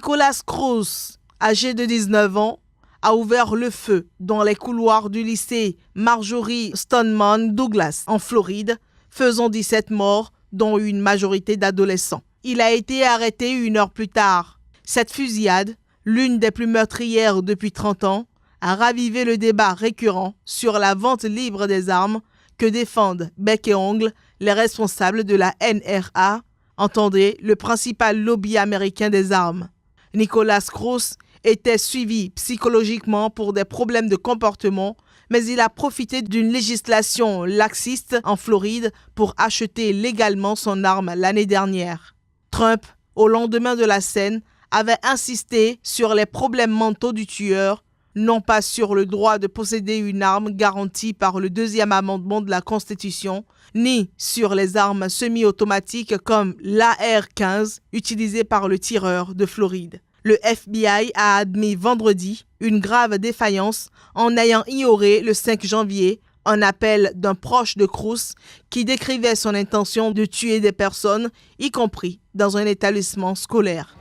Nicholas Cruz, âgé de 19 ans, a ouvert le feu dans les couloirs du lycée Marjory Stoneman Douglas en Floride, faisant 17 morts, dont une majorité d'adolescents. Il a été arrêté 1 heure plus tard. Cette fusillade, l'une des plus meurtrières depuis 30 ans, a ravivé le débat récurrent sur la vente libre des armes que défendent bec et ongle les responsables de la NRA, entendez, le principal lobby américain des armes. Nicholas Cruz était suivi psychologiquement pour des problèmes de comportement, mais il a profité d'une législation laxiste en Floride pour acheter légalement son arme l'année dernière. Trump, au lendemain de la scène, avait insisté sur les problèmes mentaux du tueur, non pas sur le droit de posséder une arme garantie par le 2e amendement de la Constitution, ni sur les armes semi-automatiques comme l'AR-15 utilisée par le tireur de Floride. Le FBI a admis vendredi une grave défaillance en ayant ignoré le 5 janvier un appel d'un proche de Cruz qui décrivait son intention de tuer des personnes, y compris dans un établissement scolaire.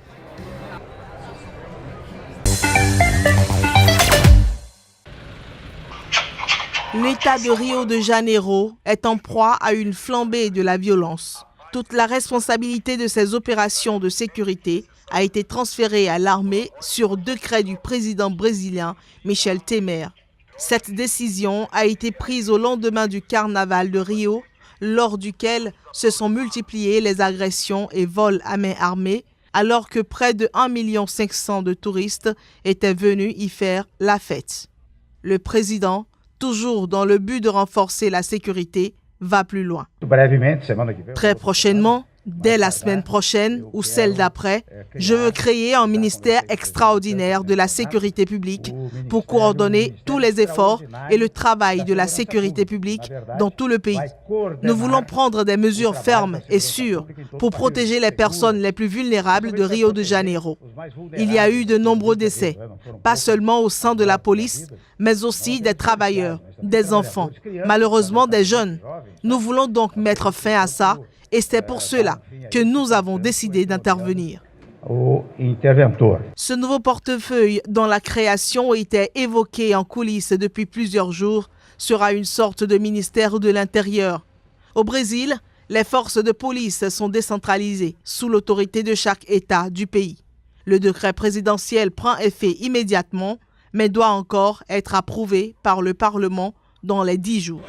L'État de Rio de Janeiro est en proie à une flambée de la violence. Toute la responsabilité de ces opérations de sécurité a été transférée à l'armée sur décret du président brésilien Michel Temer. Cette décision a été prise au lendemain du carnaval de Rio, lors duquel se sont multipliées les agressions et vols à main armée, alors que près de 1,5 million de touristes étaient venus y faire la fête. Le président, toujours dans le but de renforcer la sécurité, va plus loin. Très prochainement, dès la semaine prochaine ou celle d'après, je veux créer un ministère extraordinaire de la sécurité publique pour coordonner tous les efforts et le travail de la sécurité publique dans tout le pays. Nous voulons prendre des mesures fermes et sûres pour protéger les personnes les plus vulnérables de Rio de Janeiro. Il y a eu de nombreux décès, pas seulement au sein de la police, mais aussi des travailleurs, des enfants, malheureusement des jeunes. Nous voulons donc mettre fin à ça. Et c'est pour cela que nous avons décidé d'intervenir. Ce nouveau portefeuille, dont la création était évoquée en coulisses depuis plusieurs jours, sera une sorte de ministère de l'Intérieur. Au Brésil, les forces de police sont décentralisées sous l'autorité de chaque État du pays. Le décret présidentiel prend effet immédiatement, mais doit encore être approuvé par le Parlement dans les 10 jours.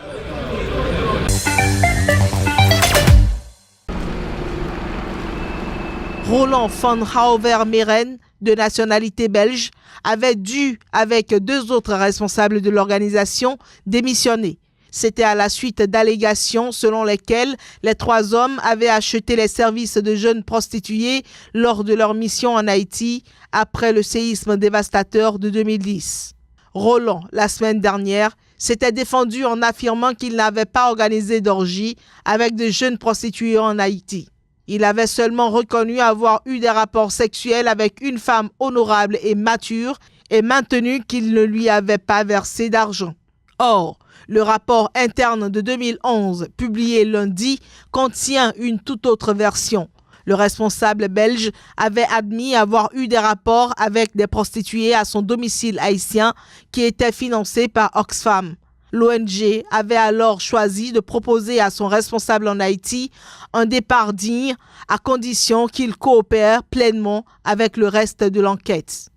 Roland van Houwer-Meren, de nationalité belge, avait dû, avec 2 autres responsables de l'organisation, démissionner. C'était à la suite d'allégations selon lesquelles les 3 hommes avaient acheté les services de jeunes prostituées lors de leur mission en Haïti après le séisme dévastateur de 2010. Roland, la semaine dernière, s'était défendu en affirmant qu'il n'avait pas organisé d'orgie avec de jeunes prostituées en Haïti. Il avait seulement reconnu avoir eu des rapports sexuels avec une femme honorable et mature et maintenu qu'il ne lui avait pas versé d'argent. Or, le rapport interne de 2011, publié lundi, contient une toute autre version. Le responsable belge avait admis avoir eu des rapports avec des prostituées à son domicile haïtien qui étaient financés par Oxfam. L'ONG avait alors choisi de proposer à son responsable en Haïti un départ digne à condition qu'il coopère pleinement avec le reste de l'enquête.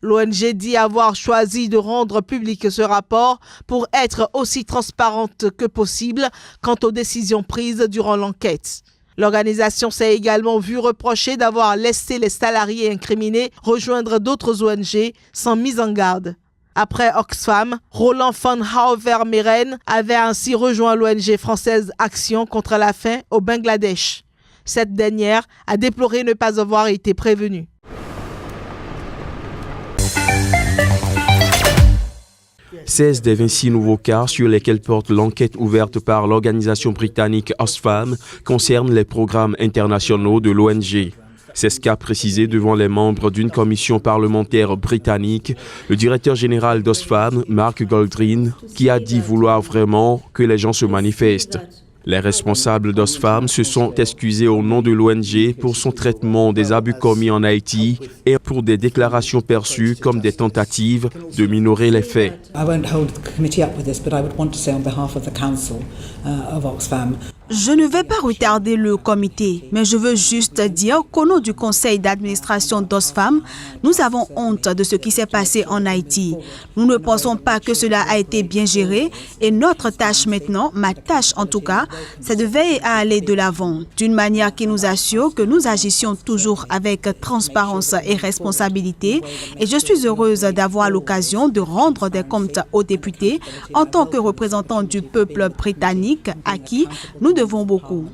L'ONG dit avoir choisi de rendre public ce rapport pour être aussi transparente que possible quant aux décisions prises durant l'enquête. L'organisation s'est également vue reprocher d'avoir laissé les salariés incriminés rejoindre d'autres ONG sans mise en garde. Après Oxfam, Roland van Houwer-Meren avait ainsi rejoint l'ONG française Action contre la faim au Bangladesh. Cette dernière a déploré ne pas avoir été prévenue. « 16 des 26 nouveaux cas sur lesquels porte l'enquête ouverte par l'organisation britannique Oxfam concernent les programmes internationaux de l'ONG. C'est ce qu'a précisé devant les membres d'une commission parlementaire britannique le directeur général d'Oxfam, Mark Goldrin, qui a dit vouloir vraiment que les gens se manifestent. Les responsables d'Oxfam se sont excusés au nom de l'ONG pour son traitement des abus commis en Haïti et pour des déclarations perçues comme des tentatives de minorer les faits. Je ne vais pas retarder le comité, mais je veux juste dire qu'au nom du conseil d'administration d'Oxfam, nous avons honte de ce qui s'est passé en Haïti. Nous ne pensons pas que cela a été bien géré et notre tâche maintenant, ma tâche en tout cas, c'est de veiller à aller de l'avant, d'une manière qui nous assure que nous agissions toujours avec transparence et responsabilité. Et je suis heureuse d'avoir l'occasion de rendre des comptes aux députés en tant que représentant du peuple britannique à qui nous devons beaucoup.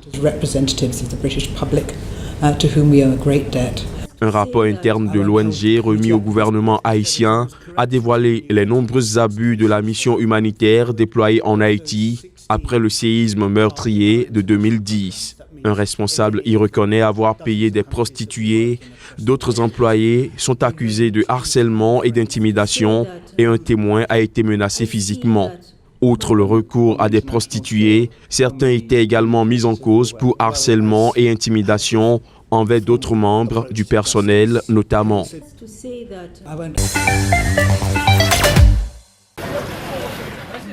Un rapport interne de l'ONG remis au gouvernement haïtien a dévoilé les nombreux abus de la mission humanitaire déployée en Haïti après le séisme meurtrier de 2010. Un responsable y reconnaît avoir payé des prostituées, d'autres employés sont accusés de harcèlement et d'intimidation et un témoin a été menacé physiquement. Outre le recours à des prostituées, certains étaient également mis en cause pour harcèlement et intimidation envers d'autres membres du personnel notamment.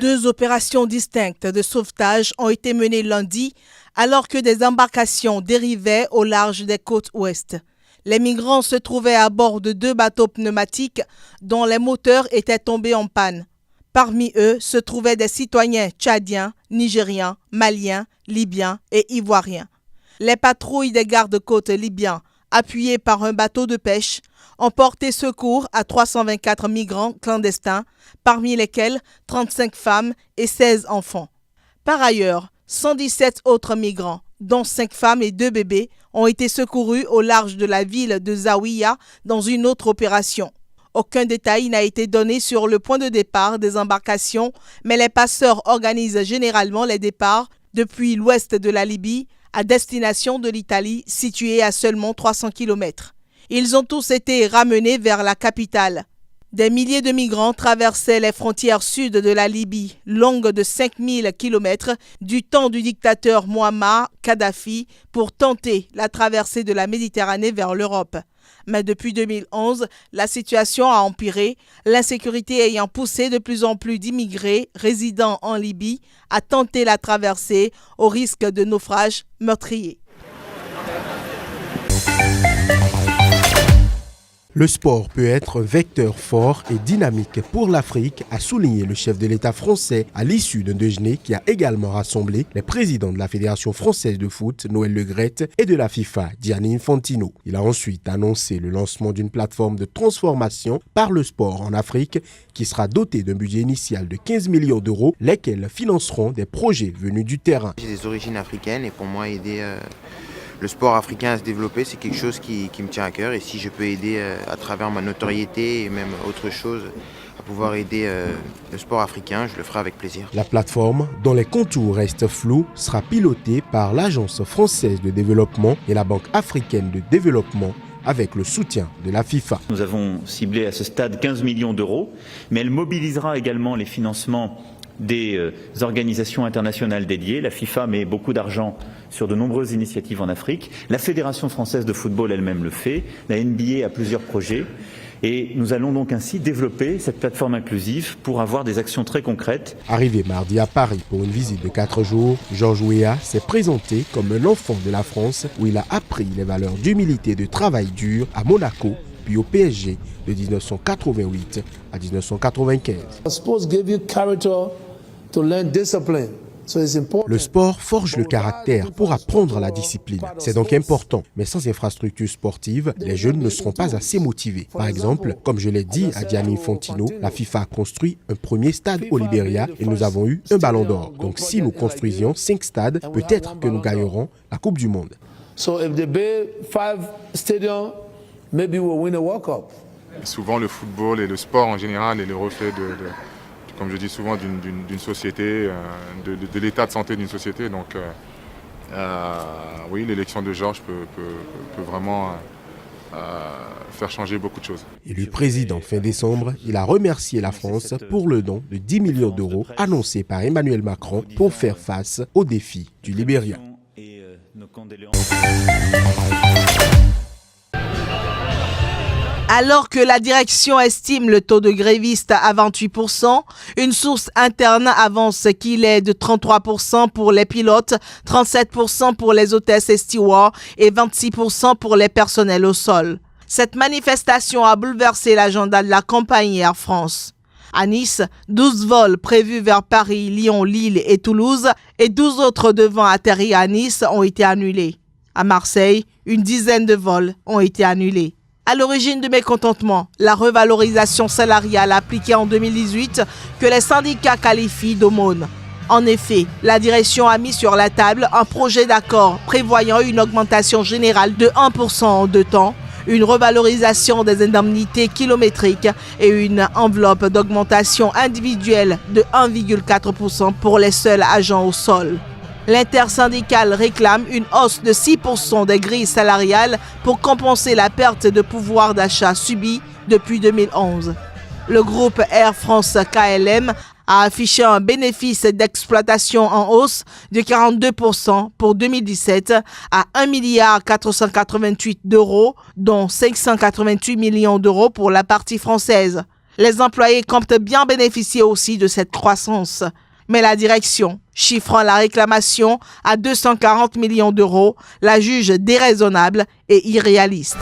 Deux opérations distinctes de sauvetage ont été menées lundi alors que des embarcations dérivaient au large des côtes ouest. Les migrants se trouvaient à bord de deux bateaux pneumatiques dont les moteurs étaient tombés en panne. Parmi eux se trouvaient des citoyens tchadiens, nigériens, maliens, libyens et ivoiriens. Les patrouilles des gardes-côtes libyens, appuyées par un bateau de pêche, ont porté secours à 324 migrants clandestins, parmi lesquels 35 femmes et 16 enfants. Par ailleurs, 117 autres migrants, dont 5 femmes et 2 bébés, ont été secourus au large de la ville de Zawiya dans une autre opération. Aucun détail n'a été donné sur le point de départ des embarcations, mais les passeurs organisent généralement les départs depuis l'ouest de la Libye à destination de l'Italie, située à seulement 300 km. Ils ont tous été ramenés vers la capitale. Des milliers de migrants traversaient les frontières sud de la Libye, longues de 5000 km, du temps du dictateur Muammar Kadhafi, pour tenter la traversée de la Méditerranée vers l'Europe. Mais depuis 2011, la situation a empiré, l'insécurité ayant poussé de plus en plus d'immigrés résidant en Libye à tenter la traversée au risque de naufrage meurtrier. Le sport peut être un vecteur fort et dynamique pour l'Afrique, a souligné le chef de l'État français à l'issue d'un déjeuner qui a également rassemblé les présidents de la Fédération française de foot, Noël Le Graët, et de la FIFA, Gianni Infantino. Il a ensuite annoncé le lancement d'une plateforme de transformation par le sport en Afrique qui sera dotée d'un budget initial de 15 millions d'euros, lesquels financeront des projets venus du terrain. J'ai des origines africaines et pour moi aider le sport africain à se développer, c'est quelque chose qui me tient à cœur. Et si je peux aider à travers ma notoriété et même autre chose à pouvoir aider le sport africain, je le ferai avec plaisir. La plateforme, dont les contours restent flous, sera pilotée par l'Agence française de développement et la Banque africaine de développement avec le soutien de la FIFA. Nous avons ciblé à ce stade 15 millions d'euros, mais elle mobilisera également les financements des organisations internationales dédiées. La FIFA met beaucoup d'argent sur de nombreuses initiatives en Afrique. La Fédération française de football elle-même le fait. La NBA a plusieurs projets. Et nous allons donc ainsi développer cette plateforme inclusive pour avoir des actions très concrètes. Arrivé mardi à Paris pour une visite de 4 jours, Georges Weah s'est présenté comme un enfant de la France où il a appris les valeurs d'humilité et de travail dur à Monaco, puis au PSG de 1988 à 1995. Le sport forge le caractère pour apprendre la discipline. C'est donc important. Mais sans infrastructure sportive, les jeunes ne seront pas assez motivés. Par exemple, comme je l'ai dit à Gianni Infantino, la FIFA a construit un premier stade au Libéria et nous avons eu un ballon d'or. Donc si nous construisions 5 stades, peut-être que nous gagnerons la Coupe du Monde. Souvent le football et le sport en général est le reflet comme je dis souvent, d'une société, de l'état de santé d'une société. Donc oui, l'élection de Georges peut vraiment faire changer beaucoup de choses. Élu président fin décembre, il a remercié la France pour le don de 10 millions d'euros annoncé par Emmanuel Macron pour faire face aux défis du Libéria. Alors que la direction estime le taux de grévistes à 28%, une source interne avance qu'il est de 33% pour les pilotes, 37% pour les hôtesses et stewards et 26% pour les personnels au sol. Cette manifestation a bouleversé l'agenda de la compagnie Air France. À Nice, 12 vols prévus vers Paris, Lyon, Lille et Toulouse et 12 autres devant atterrir à Nice ont été annulés. À Marseille, une dizaine de vols ont été annulés. À l'origine de mécontentement, la revalorisation salariale appliquée en 2018 que les syndicats qualifient d'aumône. En effet, la direction a mis sur la table un projet d'accord prévoyant une augmentation générale de 1% en 2 temps, une revalorisation des indemnités kilométriques et une enveloppe d'augmentation individuelle de 1,4% pour les seuls agents au sol. L'intersyndicale réclame une hausse de 6% des grilles salariales pour compenser la perte de pouvoir d'achat subie depuis 2011. Le groupe Air France KLM a affiché un bénéfice d'exploitation en hausse de 42% pour 2017 à 1,488 milliard d'euros, dont 588 millions d'euros pour la partie française. Les employés comptent bien bénéficier aussi de cette croissance. Mais la direction, chiffrant la réclamation à 240 millions d'euros, la juge déraisonnable et irréaliste.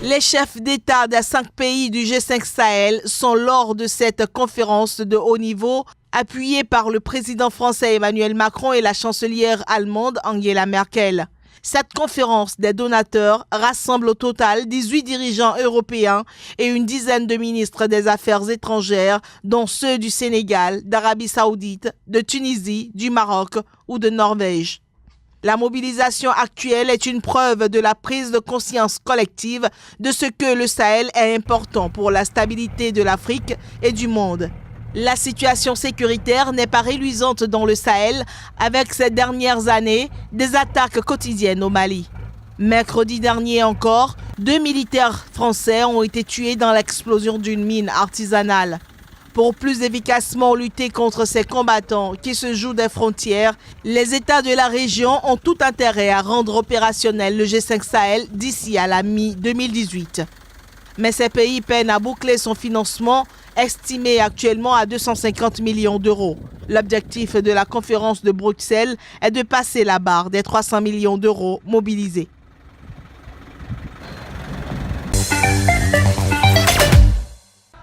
Les chefs d'État des 5 pays du G5 Sahel sont lors de cette conférence de haut niveau appuyée par le président français Emmanuel Macron et la chancelière allemande Angela Merkel. Cette conférence des donateurs rassemble au total 18 dirigeants européens et une dizaine de ministres des Affaires étrangères, dont ceux du Sénégal, d'Arabie Saoudite, de Tunisie, du Maroc ou de Norvège. La mobilisation actuelle est une preuve de la prise de conscience collective de ce que le Sahel est important pour la stabilité de l'Afrique et du monde. La situation sécuritaire n'est pas reluisante dans le Sahel avec ces dernières années des attaques quotidiennes au Mali. Mercredi dernier encore, 2 militaires français ont été tués dans l'explosion d'une mine artisanale. Pour plus efficacement lutter contre ces combattants qui se jouent des frontières, les États de la région ont tout intérêt à rendre opérationnel le G5 Sahel d'ici à la mi-2018. Mais ces pays peinent à boucler son financement, estimé actuellement à 250 millions d'euros. L'objectif de la conférence de Bruxelles est de passer la barre des 300 millions d'euros mobilisés.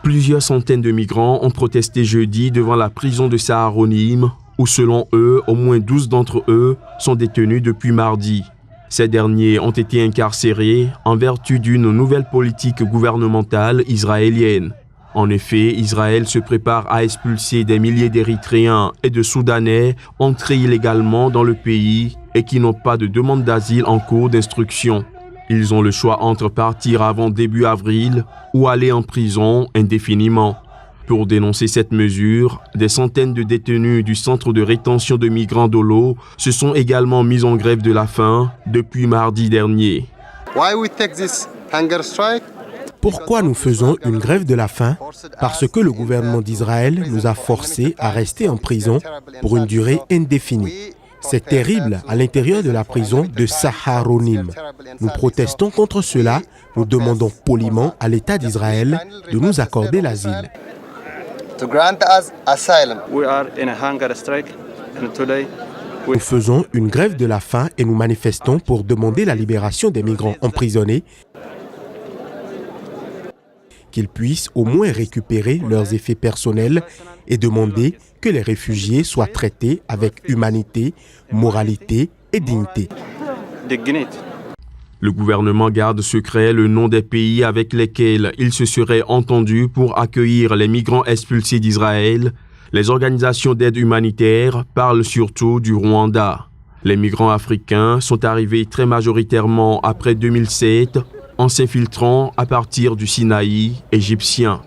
Plusieurs centaines de migrants ont protesté jeudi devant la prison de Saharonim, où selon eux, au moins 12 d'entre eux sont détenus depuis mardi. Ces derniers ont été incarcérés en vertu d'une nouvelle politique gouvernementale israélienne. En effet, Israël se prépare à expulser des milliers d'Érythréens et de Soudanais entrés illégalement dans le pays et qui n'ont pas de demande d'asile en cours d'instruction. Ils ont le choix entre partir avant début avril ou aller en prison indéfiniment. Pour dénoncer cette mesure, des centaines de détenus du centre de rétention de migrants d'Olo se sont également mis en grève de la faim depuis mardi dernier. Pourquoi nous faisons une grève de la faim? Parce que le gouvernement d'Israël nous a forcés à rester en prison pour une durée indéfinie. C'est terrible à l'intérieur de la prison de Saharonim. Nous protestons contre cela. Nous demandons poliment à l'État d'Israël de nous accorder l'asile. Nous faisons une grève de la faim et nous manifestons pour demander la libération des migrants emprisonnés, qu'ils puissent au moins récupérer leurs effets personnels et demander que les réfugiés soient traités avec humanité, moralité et dignité. Le gouvernement garde secret le nom des pays avec lesquels il se serait entendu pour accueillir les migrants expulsés d'Israël. Les organisations d'aide humanitaire parlent surtout du Rwanda. Les migrants africains sont arrivés très majoritairement après 2007 en s'infiltrant à partir du Sinaï égyptien.